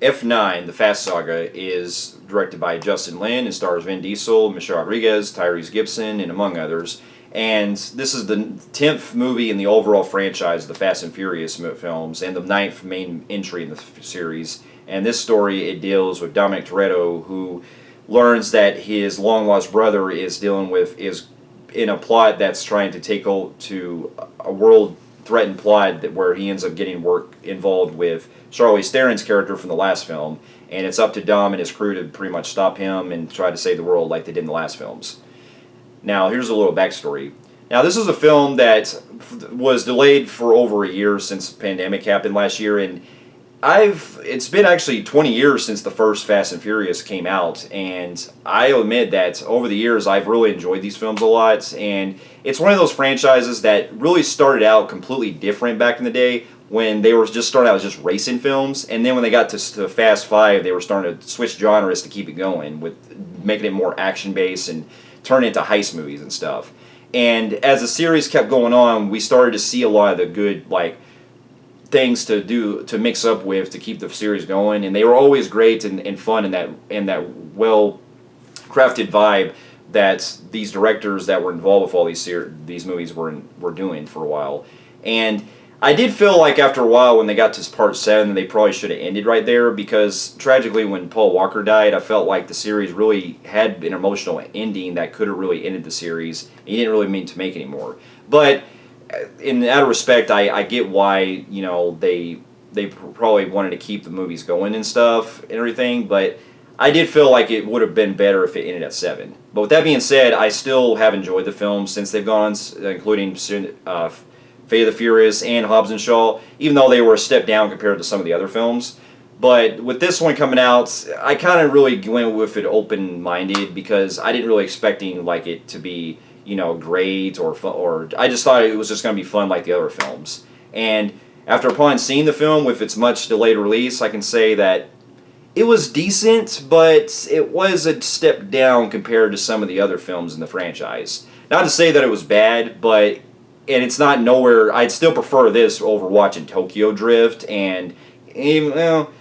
F9, The Fast Saga, is directed by Justin Lin and stars Vin Diesel, Michelle Rodriguez, Tyrese Gibson, and among others. And this is the 10th movie in the overall franchise of the Fast and Furious films, and the 9th main entry in the series. And this story, it deals with Dominic Toretto, who learns that his long-lost brother is in a plot that's trying to take to a world-threatened plot where he ends up getting work involved with Charlize Theron's character from the last film, and it's up to Dom and his crew to pretty much stop him and try to save the world like they did in the last films. Now, here's a little backstory. Now, this is a film that was delayed for over a year since the pandemic happened last year, and it's been actually 20 years since the first Fast and Furious came out, and I admit that over the years I've really enjoyed these films a lot, and it's one of those franchises that really started out completely different back in the day when they were just starting out as just racing films, and then when they got to Fast 5, they were starting to switch genres to keep it going, with making it more action-based and turn it into heist movies and stuff. And as the series kept going on, we started to see a lot of the good, things to do to mix up with to keep the series going, and they were always great and fun in that well crafted vibe that these directors that were involved with all these movies were doing for a while. And I did feel like after a while when they got to part 7 they probably should have ended right there, because tragically when Paul Walker died, I felt like the series really had an emotional ending that could have really ended the series, and he didn't really mean to make anymore. But out of respect, I get why they probably wanted to keep the movies going and stuff and everything, but I did feel like it would have been better if it ended at 7. But with that being said, I still have enjoyed the films since they've gone, including Fate of the Furious and Hobbs and Shaw, even though they were a step down compared to some of the other films. But with this one coming out, I kind of really went with it open-minded, because I didn't really expecting it to be great or I just thought it was just going to be fun like the other films. And upon seeing the film with its much delayed release, I can say that it was decent, but it was a step down compared to some of the other films in the franchise. Not to say that it was bad, and it's not nowhere. I'd still prefer this over watching Tokyo Drift, and I'd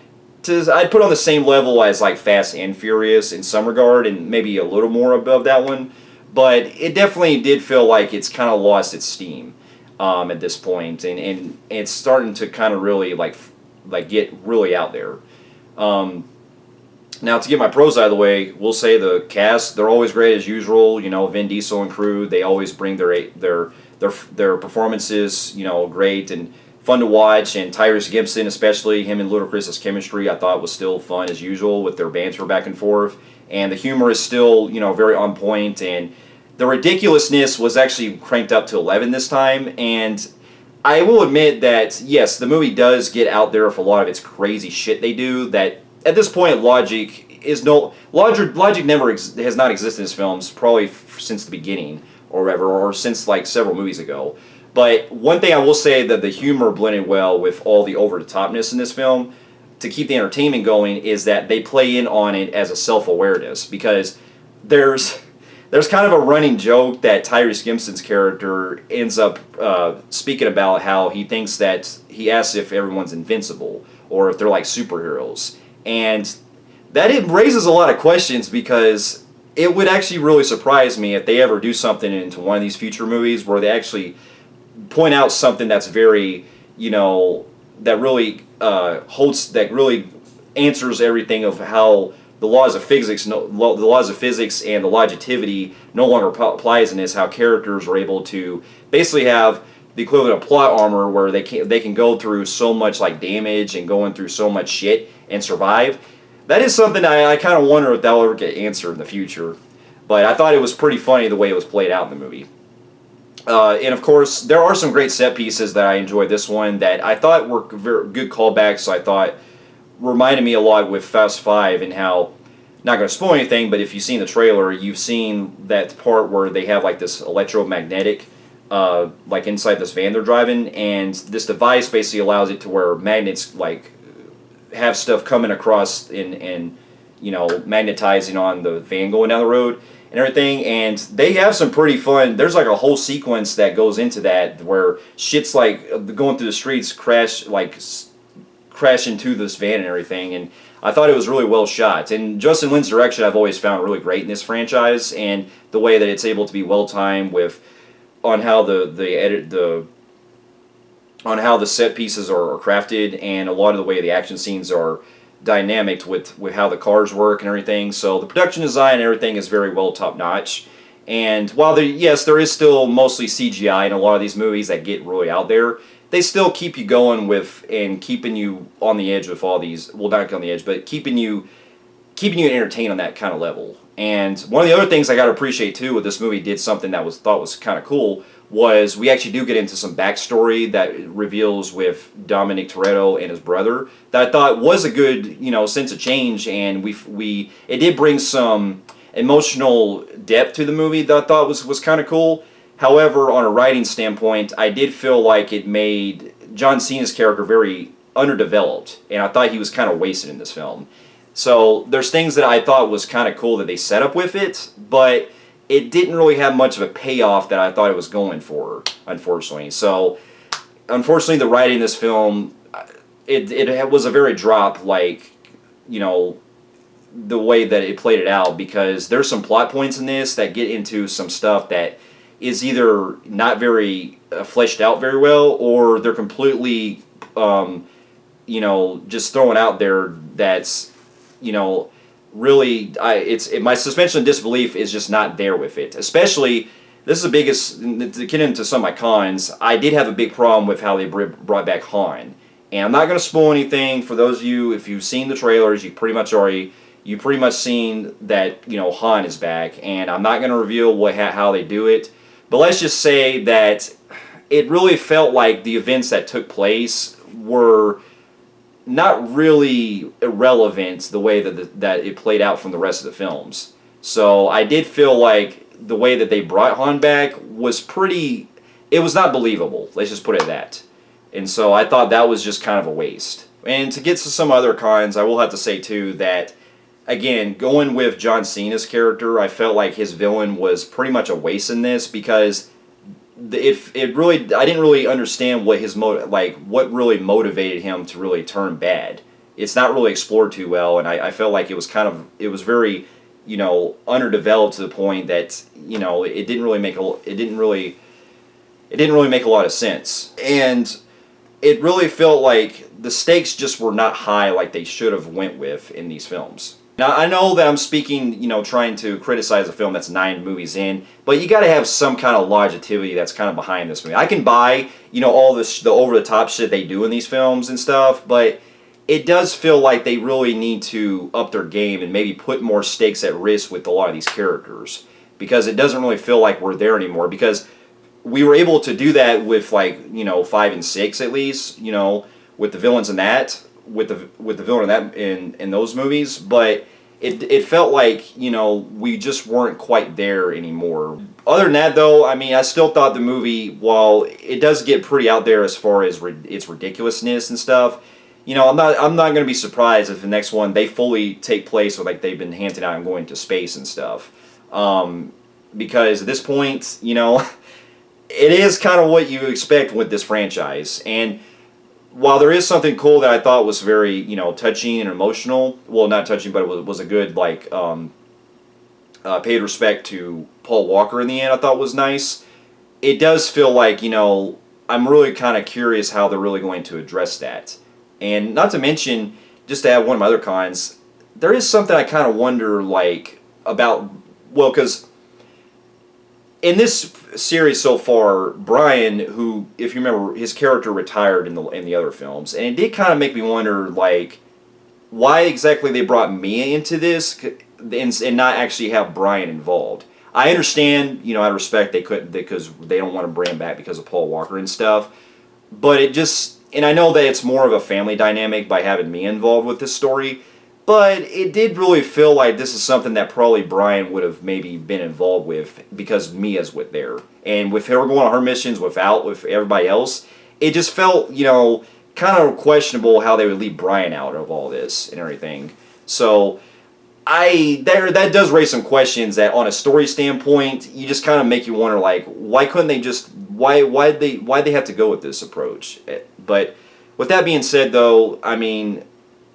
put on the same level as Fast and Furious in some regard, and maybe a little more above that one. But it definitely did feel like it's kind of lost its steam at this point, and it's starting to kind of really get really out there. Now, to get my pros out of the way, we'll say the cast, they're always great as usual. Vin Diesel and crew, they always bring their performances, great and fun to watch. And Tyrese Gibson, especially him and Ludacris's chemistry, I thought was still fun as usual with their banter back and forth. And the humor is still, very on point, and the ridiculousness was actually cranked up to 11 this time. And I will admit that, yes, the movie does get out there with a lot of its crazy shit they do, that at this point logic never has not existed in his films, probably since the beginning or whatever, or since several movies ago. But one thing I will say, that the humor blended well with all the over-the-topness in this film to keep the entertainment going, is that they play in on it as a self-awareness, because there's kind of a running joke that Tyrese Gibson's character ends up speaking about how he thinks that he asks if everyone's invincible or if they're like superheroes, and that it raises a lot of questions, because it would actually really surprise me if they ever do something into one of these future movies where they actually point out something that's very, that really that really answers everything of how the laws of physics and the longevity no longer applies in this. How characters are able to basically have the equivalent of plot armor, where they can go through so much damage and going through so much shit and survive. That is something I kind of wonder if that will ever get answered in the future. But I thought it was pretty funny the way it was played out in the movie. And of course, there are some great set pieces that I enjoyed this one that I thought were very good callbacks. I thought reminded me a lot with Fast 5, and how, not going to spoil anything, but if you've seen the trailer, you've seen that part where they have this electromagnetic, inside this van they're driving, and this device basically allows it to where magnets have stuff coming across and magnetizing on the van going down the road and everything. And they have some pretty fun, there's a whole sequence that goes into that where shit's going through the streets, crash into this van and everything. And I thought it was really well shot. And Justin Lin's direction I've always found really great in this franchise, and the way that it's able to be well timed with on how on how the set pieces are crafted, and a lot of the way the action scenes are dynamic with how the cars work and everything. So the production design and everything is very well top notch. And while there is still mostly CGI in a lot of these movies that get really out there, they still keep you going with and keeping you on the edge with all these. Well, not on the edge, but keeping you entertained on that kind of level. And one of the other things I got to appreciate too with this movie did something that thought was kind of cool was we actually do get into some backstory that reveals with Dominic Toretto and his brother that I thought was a good sense of change, and it did bring some emotional depth to the movie that I thought was kind of cool. However, on a writing standpoint, I did feel like it made John Cena's character very underdeveloped, and I thought he was kind of wasted in this film. So there's things that I thought was kind of cool that they set up with it, but it didn't really have much of a payoff that I thought it was going for, unfortunately. So, unfortunately, the writing in this film, it was a very drop, the way that it played it out, because there's some plot points in this that get into some stuff that is either not very fleshed out very well, or they're completely, just throwing out there that's, really, my suspension of disbelief is just not there with it. Especially, this is the biggest, to get into some of my cons, I did have a big problem with how they brought back Han. And I'm not going to spoil anything for those of you, if you've seen the trailers, you pretty much seen that, Han is back. And I'm not going to reveal how they do it. But let's just say that it really felt like the events that took place were not really irrelevant the way that it played out from the rest of the films. So I did feel like the way that they brought Han back was it was not believable. Let's just put it that. And so I thought that was just kind of a waste. And to get to some other cons, I will have to say too that, again, going with John Cena's character, I felt like his villain was pretty much a waste in this, because I didn't really understand what what really motivated him to really turn bad. It's not really explored too well, and I felt like it was very, underdeveloped to the point that, it didn't really make a lot of sense. And it really felt like the stakes just were not high like they should have went with in these films. Now, I know that I'm speaking, trying to criticize a film that's 9 movies in, but you got to have some kind of longevity that's kind of behind this movie. I can buy, all the over-the-top shit they do in these films and stuff, but it does feel like they really need to up their game and maybe put more stakes at risk with a lot of these characters, because it doesn't really feel like we're there anymore, because we were able to do that with 5 and 6 at least, with the villains in that, with the villain in that in those movies, but it felt like we just weren't quite there anymore. Other than that, though, I mean, I still thought the movie, while it does get pretty out there as far as its ridiculousness and stuff, I'm not going to be surprised if the next one they fully take place with they've been hinted out and going to space and stuff, because at this point, it is kind of what you expect with this franchise. And while there is something cool that I thought was very, touching and emotional, well, not touching, but it was a good, paid respect to Paul Walker in the end, I thought was nice. It does feel like, I'm really kind of curious how they're really going to address that. And not to mention, just to add one of my other cons, there is something I kind of wonder, about, well, because in this series so far, Brian, who, if you remember, his character retired in the other films, and it did kind of make me wonder, why exactly they brought Mia into this and not actually have Brian involved. I understand, out of respect, they couldn't, because they don't want to bring him back because of Paul Walker and stuff, but it just, and I know that it's more of a family dynamic by having Mia involved with this story, but it did really feel like this is something that probably Brian would have maybe been involved with, because Mia's with there. And with her going on her missions with everybody else, it just felt, kind of questionable how they would leave Brian out of all this and everything. So that does raise some questions that, on a story standpoint, you just kind of make you wonder, why couldn't they just, why'd they have to go with this approach? But With that being said, though, I mean,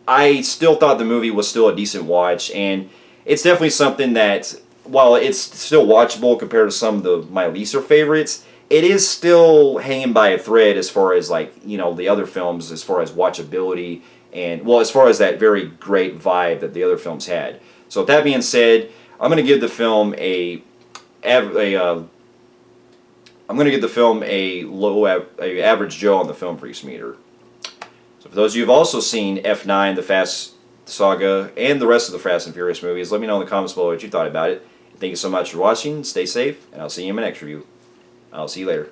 I still thought the movie was still a decent watch, and it's definitely something that, while it's still watchable compared to some of my lesser favorites, it is still hanging by a thread as far as, like, the other films, as far as watchability, and, well, as far as that very great vibe that the other films had. So with that being said, I'm going to give the film I'm going to give the film a average Joe on the Film Freaks meter. So for those of you who've also seen F9, the Fast Saga, and the rest of the Fast and Furious movies, let me know in the comments below what you thought about it. Thank you so much for watching. Stay safe, and I'll see you in my next review. I'll see you later.